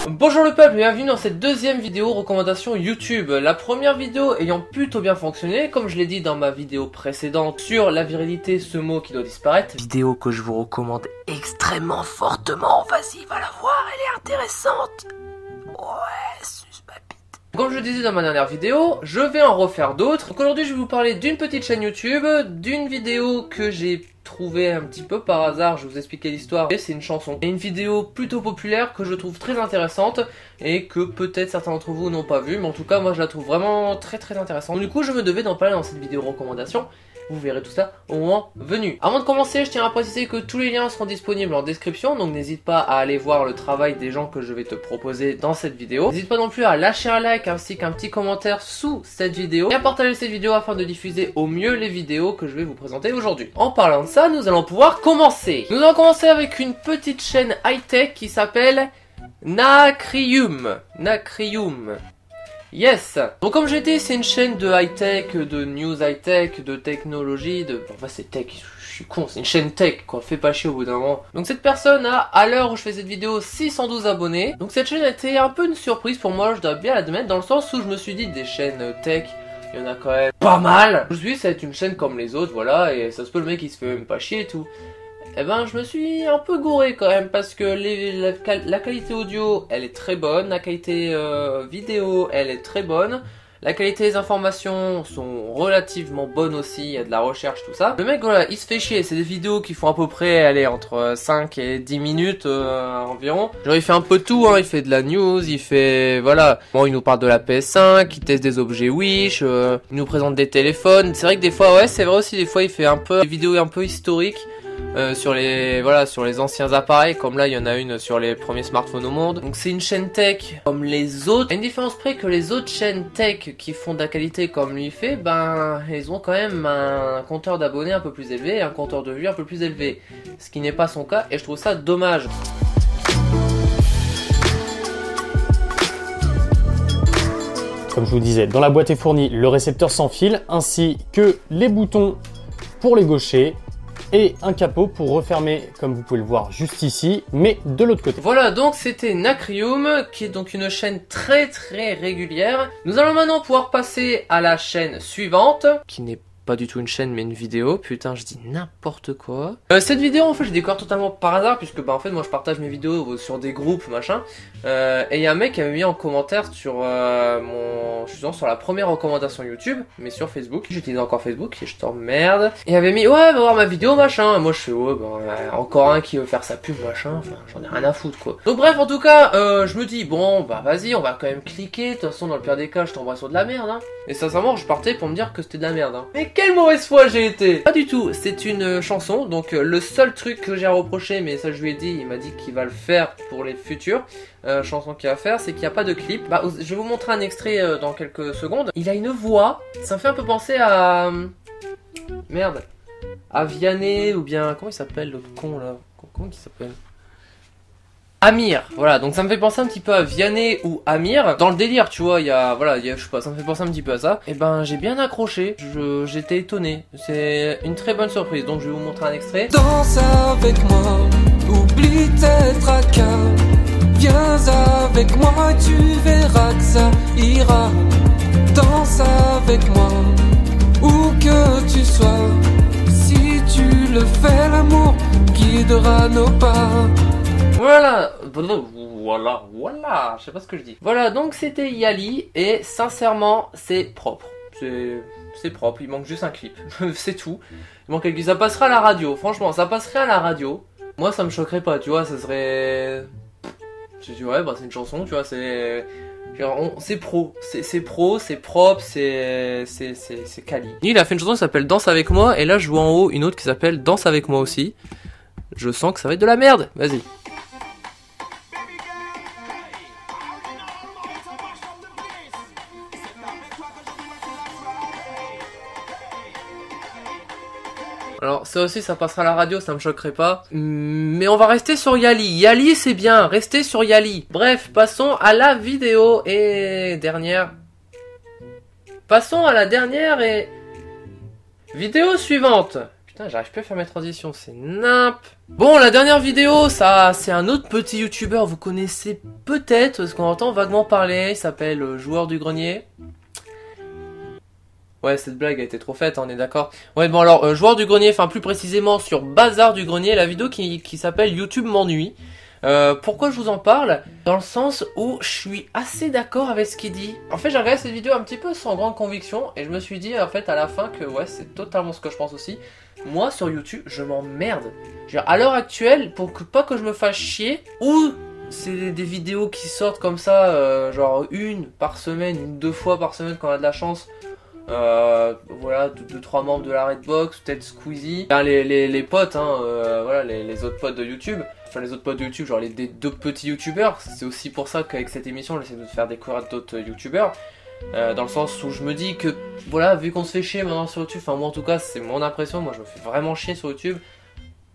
Bonjour le peuple et bienvenue dans cette deuxième vidéo recommandation YouTube. La première vidéo ayant plutôt bien fonctionné, comme je l'ai dit dans ma vidéo précédente sur la virilité, ce mot qui doit disparaître. Vidéo que je vous recommande extrêmement fortement, vas-y va la voir, elle est intéressante. Ouais, suce ma bite. Comme je le disais dans ma dernière vidéo, je vais en refaire d'autres. Donc aujourd'hui je vais vous parler d'une petite chaîne YouTube, d'une vidéo que j'ai trouvé un petit peu par hasard, je vais vous expliquer l'histoire. C'est une chanson et une vidéo plutôt populaire que je trouve très intéressante et que peut-être certains d'entre vous n'ont pas vu, mais en tout cas moi je la trouve vraiment très intéressante. Donc, du coup je me devais d'en parler dans cette vidéo recommandation. Vous verrez tout ça au moment venu. Avant de commencer, je tiens à préciser que tous les liens seront disponibles en description, donc n'hésite pas à aller voir le travail des gens que je vais te proposer dans cette vidéo. N'hésite pas non plus à lâcher un like ainsi qu'un petit commentaire sous cette vidéo et à partager cette vidéo afin de diffuser au mieux les vidéos que je vais vous présenter aujourd'hui. En parlant de ça, nous allons pouvoir commencer. Nous allons commencer avec une petite chaîne high-tech qui s'appelle Nacrium. Yes. Donc comme j'ai dit, c'est une chaîne de high-tech, de news high-tech, de technologie, Enfin c'est tech, je suis con, c'est une chaîne tech quoi, fais pas chier au bout d'un moment. Donc cette personne a, à l'heure où je fais cette vidéo, 612 abonnés. Donc cette chaîne a été un peu une surprise pour moi, je dois bien l'admettre, dans le sens où je me suis dit des chaînes tech, il y en a quand même pas mal. Je me suis dit ça va être une chaîne comme les autres, voilà, et ça se peut le mec il se fait même pas chier et tout. Eh ben je me suis un peu gouré quand même parce que la qualité audio elle est très bonne, la qualité vidéo elle est très bonne, la qualité des informations sont relativement bonnes aussi, il y a de la recherche tout ça. Le mec voilà il se fait chier, c'est des vidéos qui font à peu près aller entre 5 et 10 minutes environ. Genre il fait un peu tout, hein. Il fait de la news, il fait voilà, bon il nous parle de la PS5, il teste des objets Wish, il nous présente des téléphones. C'est vrai que des fois ouais c'est vrai aussi, des fois il fait un peu des vidéos un peu historiques. Sur les anciens appareils, comme là il y en a une sur les premiers smartphones au monde. Donc c'est une chaîne tech comme les autres. Il y a une différence près que les autres chaînes tech qui font de la qualité comme lui fait, ben ils ont quand même un compteur d'abonnés un peu plus élevé et un compteur de vues un peu plus élevé. Ce qui n'est pas son cas et je trouve ça dommage. Comme je vous disais, dans la boîte est fourni le récepteur sans fil ainsi que les boutons pour les gauchers et un capot pour refermer, comme vous pouvez le voir juste ici, mais de l'autre côté. Voilà, donc c'était Nacrium, qui est donc une chaîne très régulière. Nous allons maintenant pouvoir passer à la chaîne suivante, qui n'est pas du tout une chaîne mais une vidéo. Putain, je dis n'importe quoi. Cette vidéo en fait je découvre totalement par hasard, puisque bah en fait moi je partage mes vidéos sur des groupes machin, et il y a un mec qui avait mis en commentaire sur sur la première recommandation YouTube, mais sur Facebook. J'utilise encore Facebook et je t'emmerde. Et il avait mis ouais va voir ma vidéo machin. Et moi je fais ouais bah encore un qui veut faire sa pub machin, enfin j'en ai rien à foutre quoi. Donc bref en tout cas je me dis bon bah vas-y on va quand même cliquer, de toute façon dans le pire des cas je t'envoie sur de la merde hein. Et sincèrement je partais pour me dire que c'était de la merde hein. Mais quelle mauvaise foi j'ai été. Pas du tout, c'est une chanson, donc le seul truc que j'ai à reprocher, mais ça je lui ai dit, il m'a dit qu'il va le faire pour les futures chansons qu'il va faire, c'est qu'il n'y a pas de clip. Bah je vais vous montrer un extrait dans quelques secondes. Il a une voix, ça me fait un peu penser à... Merde. À Vianney, ou bien... Comment il s'appelle l'autre con là? Comment il s'appelle? Amir, voilà, donc ça me fait penser un petit peu à Vianney ou Amir. Dans le délire, tu vois, je sais pas, ça me fait penser un petit peu à ça. Et ben, j'ai bien accroché, j'étais étonné. C'est une très bonne surprise, donc je vais vous montrer un extrait. Danse avec moi, oublie tes tracas. Viens avec moi, tu verras que ça ira. Danse avec moi, où que tu sois. Si tu le fais, l'amour guidera nos pas. Voilà, je sais pas ce que je dis. Voilà, donc c'était Yali, et sincèrement, c'est propre. C'est propre, il manque juste un clip, c'est tout. Il manque ça passerait à la radio, franchement, ça passerait à la radio. Moi, ça me choquerait pas, tu vois, ça serait... Ouais, bah c'est une chanson, tu vois, c'est pro, c'est propre, c'est quali. Il a fait une chanson qui s'appelle Danse avec moi, et là je vois en haut une autre qui s'appelle Danse avec moi aussi. Je sens que ça va être de la merde, vas-y. Alors ça aussi ça passera à la radio, ça me choquerait pas. Mais on va rester sur Yali. Yali c'est bien, restez sur Yali. Bref, passons à la vidéo et dernière. Passons à la dernière et... Vidéo suivante. Putain, j'arrive plus à faire mes transitions, c'est nimp. Bon, la dernière vidéo, ça, c'est un autre petit youtubeur, vous connaissez peut-être, parce qu'on entend vaguement parler, il s'appelle Joueur du Grenier. Ouais, cette blague a été trop faite, on est d'accord. Ouais, bon alors, Joueur du Grenier, enfin plus précisément sur Bazar du Grenier, la vidéo qui s'appelle YouTube m'ennuie. Pourquoi je vous en parle? Dans le sens où je suis assez d'accord avec ce qu'il dit. En fait, j'ai regardé cette vidéo un petit peu sans grande conviction et je me suis dit en fait à la fin que ouais, c'est totalement ce que je pense aussi. Moi sur YouTube, je m'emmerde. À l'heure actuelle, pour que pas que je me fasse chier, ou c'est des vidéos qui sortent comme ça, genre une par semaine, une deux fois par semaine quand on a de la chance. Voilà, 2-3 membres de la Redbox, peut-être Squeezie, enfin, les potes, hein, voilà, les autres potes de YouTube. Enfin, les autres potes de YouTube, genre des deux petits youtubeurs. C'est aussi pour ça qu'avec cette émission, j'essaie de faire découvrir d'autres youtubeurs. Dans le sens où je me dis que, voilà, vu qu'on se fait chier maintenant sur YouTube, enfin, moi en tout cas, c'est mon impression, moi je me fais vraiment chier sur YouTube.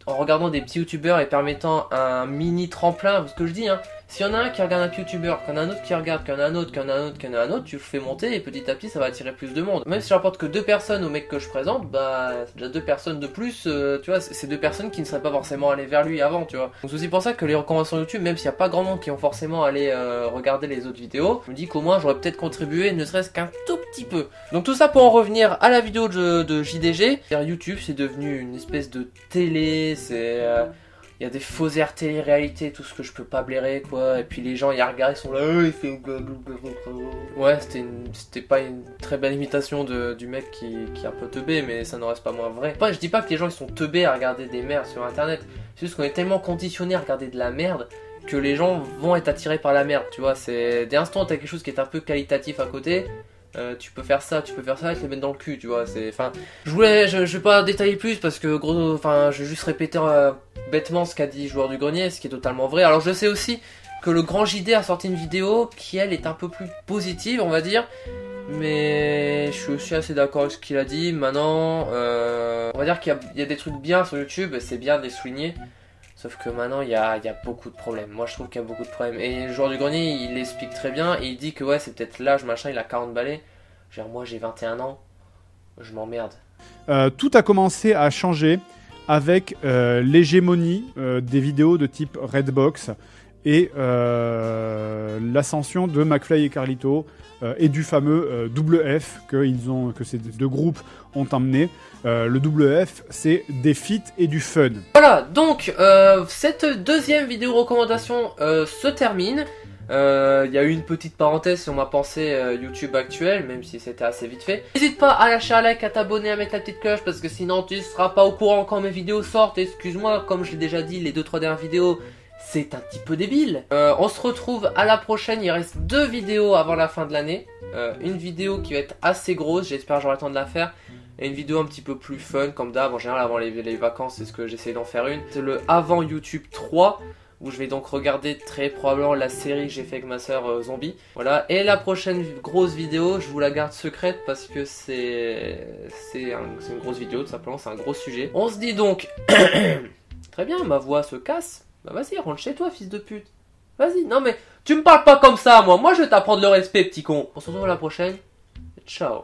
En regardant des petits youtubeurs et permettant un mini tremplin, parce que je dis, hein, s'il y en a un qui regarde un youtubeur, qu'il y en a un autre qui regarde, qu'il y en a un autre, qu'il y en a un autre, qu'il y en a un autre, tu le fais monter et petit à petit ça va attirer plus de monde. Même si je rapporte que 2 personnes au mec que je présente, bah c'est déjà 2 personnes de plus, tu vois, c'est 2 personnes qui ne seraient pas forcément allées vers lui avant, tu vois. Donc c'est aussi pour ça que les recommandations YouTube, même s'il n'y a pas grand monde qui ont forcément allé regarder les autres vidéos, je me dis qu'au moins j'aurais peut-être contribué, ne serait-ce qu'un tout petit peu. Donc tout ça pour en revenir à la vidéo de JDG. YouTube c'est devenu une espèce de télé, c'est... Il y a des fausses airs télé-réalité, tout ce que je peux pas blairer, quoi. Et puis les gens, ils regardent, ils sont là, il fait... Ouais, c'était pas une très belle imitation du mec qui est un peu teubé, mais ça n'en reste pas moins vrai. Enfin, je dis pas que les gens, ils sont teubés à regarder des merdes sur Internet. C'est juste qu'on est tellement conditionné à regarder de la merde que les gens vont être attirés par la merde, tu vois. C'est dès l'instant où t'as quelque chose qui est un peu qualitatif à côté... tu peux faire ça, et te les mettre dans le cul, tu vois, c'est... Enfin, je vais pas détailler plus parce que, gros, enfin, je vais juste répéter bêtement ce qu'a dit Joueur du Grenier, ce qui est totalement vrai. Alors je sais aussi que le grand JD a sorti une vidéo qui, elle, est un peu plus positive, on va dire. Mais je suis aussi assez d'accord avec ce qu'il a dit. Maintenant, on va dire qu'il y a des trucs bien sur YouTube, c'est bien de les souligner. Sauf que maintenant, il y a beaucoup de problèmes. Moi, je trouve qu'il y a beaucoup de problèmes. Et le Joueur du Grenier, il l'explique très bien. Et il dit que ouais, c'est peut-être l'âge, machin, il a 40 balais. Genre, moi, j'ai 21 ans. Je m'emmerde. Tout a commencé à changer avec l'hégémonie des vidéos de type Redbox et l'ascension de McFly et Carlito et du fameux double F que ces 2 groupes ont emmené. Le double F, c'est des feats et du fun. Voilà, donc cette deuxième vidéo recommandation se termine. Il y a eu une petite parenthèse sur ma pensée YouTube actuelle, même si c'était assez vite fait. N'hésite pas à lâcher un like, à t'abonner, à mettre la petite cloche, parce que sinon tu ne seras pas au courant quand mes vidéos sortent. Excuse-moi, comme je l'ai déjà dit, les 2-3 dernières vidéos, c'est un petit peu débile. On se retrouve à la prochaine, il reste 2 vidéos avant la fin de l'année. Une vidéo qui va être assez grosse, j'espère que j'aurai le temps de la faire. Et une vidéo un petit peu plus fun, comme d'hab, en général avant les vacances, c'est ce que j'essaie d'en faire une. C'est le avant YouTube 3, où je vais donc regarder très probablement la série que j'ai fait avec ma soeur Zombie. Voilà, et la prochaine grosse vidéo, je vous la garde secrète parce que c'est une grosse vidéo, tout simplement, c'est un gros sujet. On se dit donc, très bien, ma voix se casse, bah vas-y, rentre chez toi, fils de pute. Vas-y, non mais, tu me parles pas comme ça, moi je vais t'apprendre le respect, petit con. On se retrouve à la prochaine, ciao.